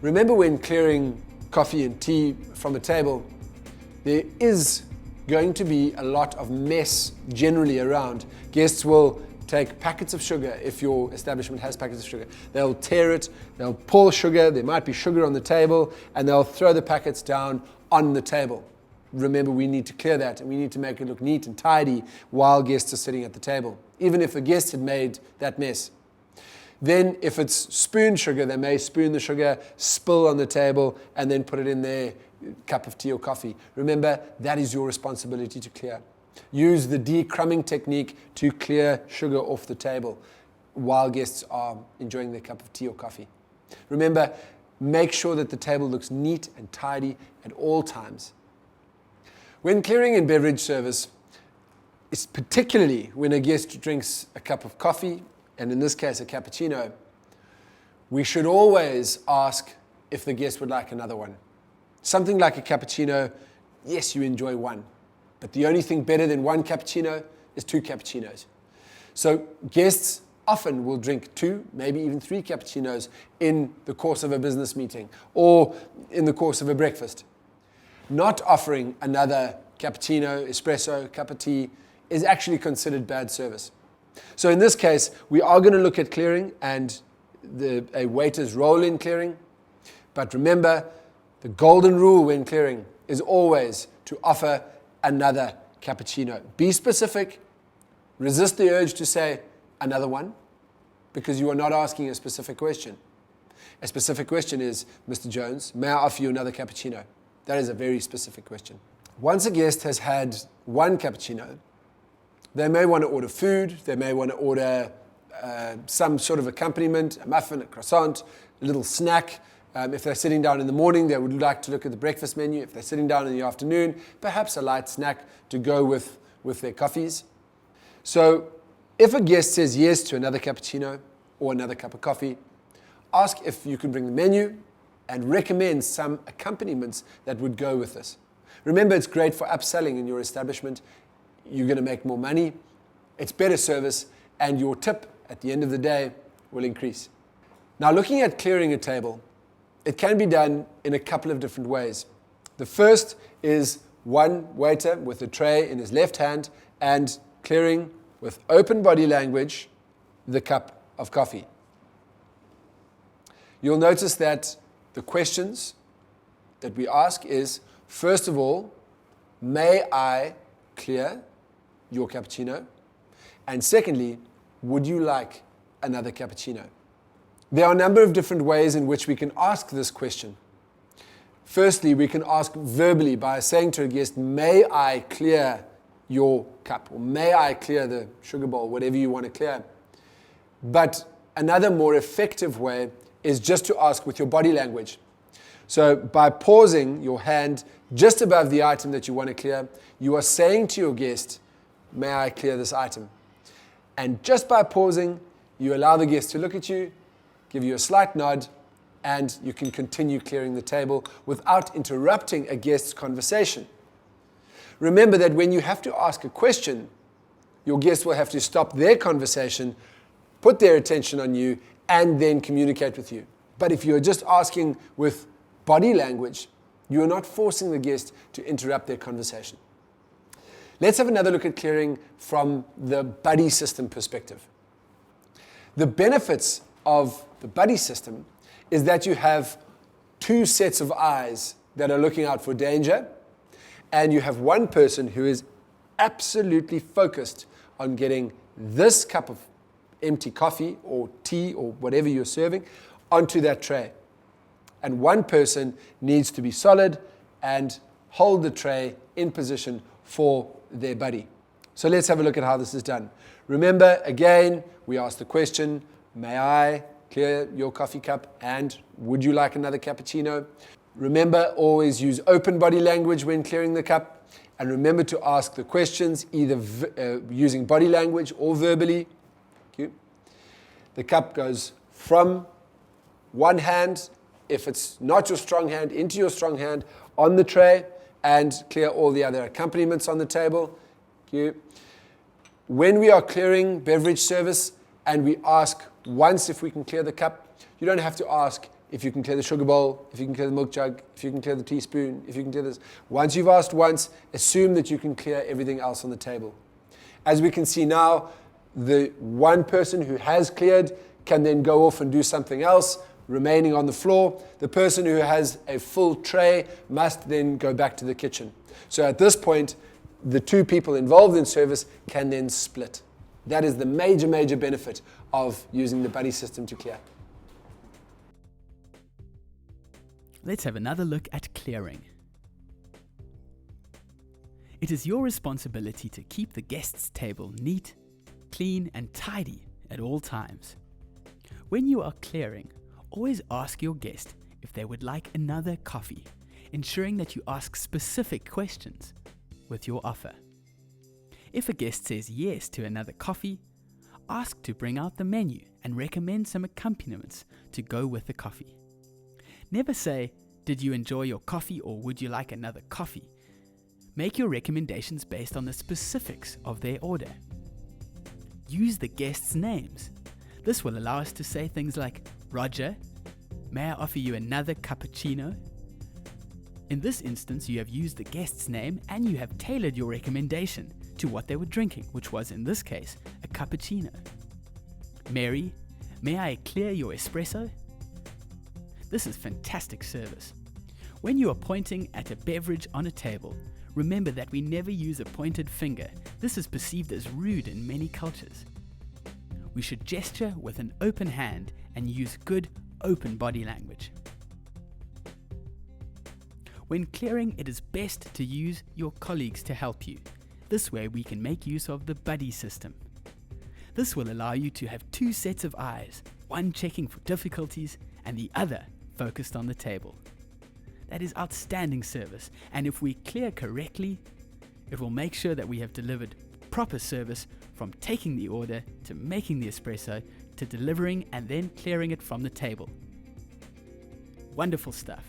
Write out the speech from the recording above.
Remember, when clearing coffee and tea from a table, there is going to be a lot of mess generally around. Guests will take packets of sugar, if your establishment has packets of sugar. They'll tear it, they'll pour sugar, there might be sugar on the table, and they'll throw the packets down on the table. Remember, we need to clear that, and we need to make it look neat and tidy while guests are sitting at the table, even if a guest had made that mess. Then, if it's spoon sugar, they may spoon the sugar, spill on the table, and then put it in their cup of tea or coffee. Remember, that is your responsibility to clear. Use the decrumbing technique to clear sugar off the table while guests are enjoying their cup of tea or coffee. Remember, make sure that the table looks neat and tidy at all times. When clearing in beverage service, it's particularly when a guest drinks a cup of coffee, and in this case a cappuccino, we should always ask if the guest would like another one. Something like a cappuccino, yes, you enjoy one, but the only thing better than one cappuccino is 2 cappuccinos. So guests often will drink 2, maybe even 3 cappuccinos in the course of a business meeting or in the course of a breakfast. Not offering another cappuccino, espresso, cup of tea is actually considered bad service. So in this case, we are going to look at clearing and a waiter's role in clearing. But remember, the golden rule when clearing is always to offer another cappuccino. Be specific. Resist the urge to say another one, because you are not asking a specific question. A specific question is, Mr. Jones, may I offer you another cappuccino? That is a very specific question. Once a guest has had one cappuccino, they may want to order food, they may want to order some sort of accompaniment, a muffin, a croissant, a little snack. If they're sitting down in the morning, they would like to look at the breakfast menu. If they're sitting down in the afternoon, perhaps a light snack to go with their coffees. So if a guest says yes to another cappuccino or another cup of coffee, ask if you can bring the menu and recommend some accompaniments that would go with this. Remember, it's great for upselling in your establishment. You're going to make more money, it's better service, and your tip at the end of the day will increase. Now, looking at clearing a table, it can be done in a couple of different ways. The first is one waiter with a tray in his left hand and clearing with open body language the cup of coffee. You'll notice that the questions that we ask is, first of all, may I clear your cappuccino? And secondly, would you like another cappuccino? There are a number of different ways in which we can ask this question. Firstly, we can ask verbally by saying to a guest, may I clear your cup? Or may I clear the sugar bowl, whatever you want to clear. But another more effective way is just to ask with your body language. So by pausing your hand just above the item that you want to clear, you are saying to your guest, may I clear this item? And just by pausing, you allow the guest to look at you, give you a slight nod, and you can continue clearing the table without interrupting a guest's conversation. Remember that when you have to ask a question, your guest will have to stop their conversation, put their attention on you, and then communicate with you. But if you're just asking with body language, you are not forcing the guest to interrupt their conversation. Let's have another look at clearing from the buddy system perspective. The benefits of the buddy system is that you have 2 sets of eyes that are looking out for danger, and you have one person who is absolutely focused on getting this cup of empty coffee or tea or whatever you're serving onto that tray. And one person needs to be solid and hold the tray in position for their buddy. So let's have a look at how this is done. Remember, again, we ask the question, may I clear your coffee cup, and would you like another cappuccino? Remember, always use open body language when clearing the cup, and remember to ask the questions either using body language or verbally. The cup goes from one hand, if it's not your strong hand, into your strong hand on the tray, and clear all the other accompaniments on the table. When we are clearing beverage service and we ask once if we can clear the cup, you don't have to ask if you can clear the sugar bowl, if you can clear the milk jug, if you can clear the teaspoon, if you can clear this. Once you've asked once, assume that you can clear everything else on the table. As we can see now, the one person who has cleared can then go off and do something else, remaining on the floor. The person who has a full tray must then go back to the kitchen. So at this point, the two people involved in service can then split. That is the major, major benefit of using the buddy system to clear. Let's have another look at clearing. It is your responsibility to keep the guest's table neat, clean and tidy at all times. When you are clearing, always ask your guest if they would like another coffee, ensuring that you ask specific questions with your offer. If a guest says yes to another coffee, ask to bring out the menu and recommend some accompaniments to go with the coffee. Never say, "Did you enjoy your coffee?" or "Would you like another coffee?" Make your recommendations based on the specifics of their order. Use the guests' names. This will allow us to say things like, "Roger, may I offer you another cappuccino?" In this instance, you have used the guest's name and you have tailored your recommendation to what they were drinking, which was, in this case, a cappuccino. "Mary, may I clear your espresso?" This is fantastic service. When you are pointing at a beverage on a table, remember that we never use a pointed finger. This is perceived as rude in many cultures. We should gesture with an open hand and use good, open body language. When clearing, it is best to use your colleagues to help you. This way we can make use of the buddy system. This will allow you to have two sets of eyes, one checking for difficulties and the other focused on the table. That is outstanding service, and if we clear correctly, it will make sure that we have delivered proper service from taking the order to making the espresso to delivering and then clearing it from the table. Wonderful stuff.